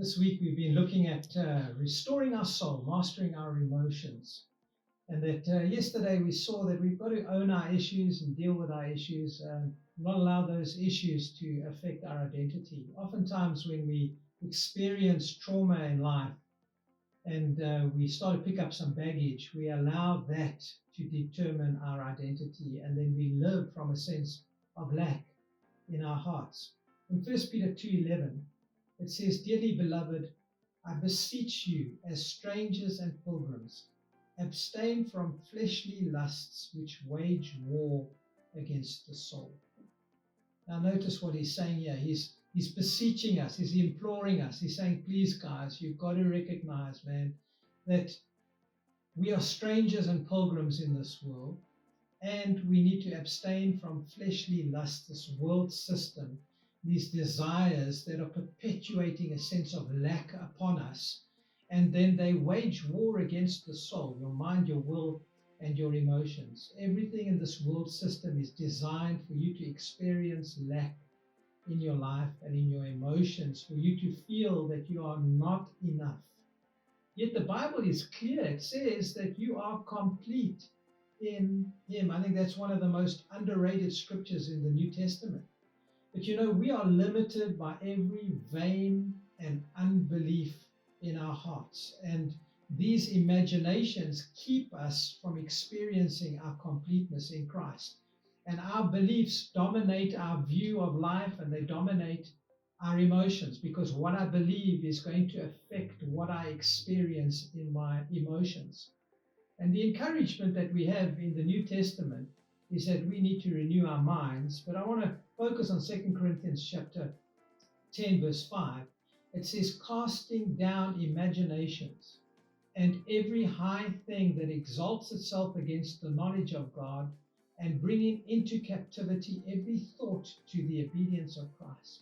This week we've been looking at restoring our soul, mastering our emotions. And that yesterday we saw that we've got to own our issues and deal with our issues and not allow those issues to affect our identity. Oftentimes when we experience trauma in life and we start to pick up some baggage, we allow that to determine our identity, and then we live from a sense of lack in our hearts. In 1 Peter 2:11, it says, "Dearly beloved, I beseech you as strangers and pilgrims, abstain from fleshly lusts which wage war against the soul." Now notice what he's saying here. He's beseeching us, he's imploring us. He's saying, please guys, you've got to recognize, man, that we are strangers and pilgrims in this world, and we need to abstain from fleshly lusts, this world system, these desires that are perpetuating a sense of lack upon us, and then they wage war against the soul, your mind, your will, and your emotions. Everything in this world system is designed for you to experience lack in your life and in your emotions, for you to feel that you are not enough. Yet the Bible is clear. It says that you are complete in Him. I think that's one of the most underrated scriptures in the New Testament. But we are limited by every vain and unbelief in our hearts. And these imaginations keep us from experiencing our completeness in Christ. And our beliefs dominate our view of life, and they dominate our emotions, because what I believe is going to affect what I experience in my emotions. And the encouragement that we have in the New Testament is that we need to renew our minds. But I want to focus on 2 Corinthians chapter 10, verse 5. It says, "Casting down imaginations and every high thing that exalts itself against the knowledge of God, and bringing into captivity every thought to the obedience of Christ."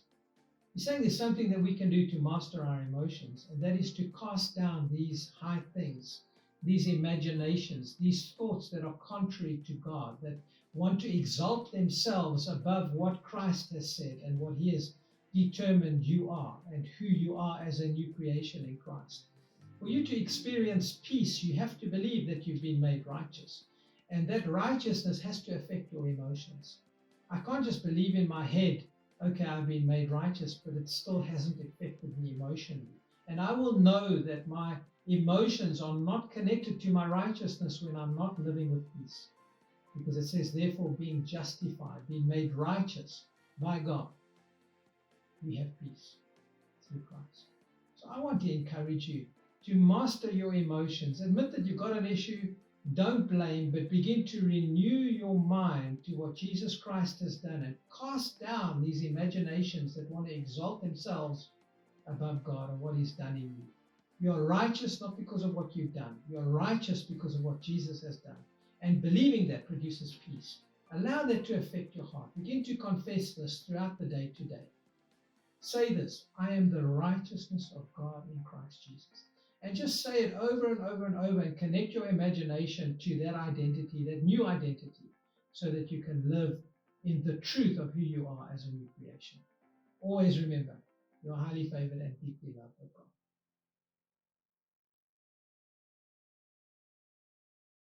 He's saying there's something that we can do to master our emotions, and that is to cast down these high things, these imaginations, these thoughts that are contrary to God, that want to exalt themselves above what Christ has said and what He has determined you are and who you are as a new creation in Christ. For you to experience peace, you have to believe that you've been made righteous. And that righteousness has to affect your emotions. I can't just believe in my head, okay, I've been made righteous, but it still hasn't affected me emotionally. And I will know that my emotions are not connected to my righteousness when I'm not living with peace. Because it says, therefore, being justified, being made righteous by God, we have peace through Christ. So I want to encourage you to master your emotions. Admit that you've got an issue. Don't blame, but begin to renew your mind to what Jesus Christ has done, and cast down these imaginations that want to exalt themselves above God and what He's done in you. You're righteous not because of what you've done. You're righteous because of what Jesus has done. And believing that produces peace. Allow that to affect your heart. Begin to confess this throughout the day today. Say this: I am the righteousness of God in Christ Jesus. And just say it over and over and over, and connect your imagination to that identity, that new identity, so that you can live in the truth of who you are as a new creation. Always remember, you're highly favored and deeply loved of God.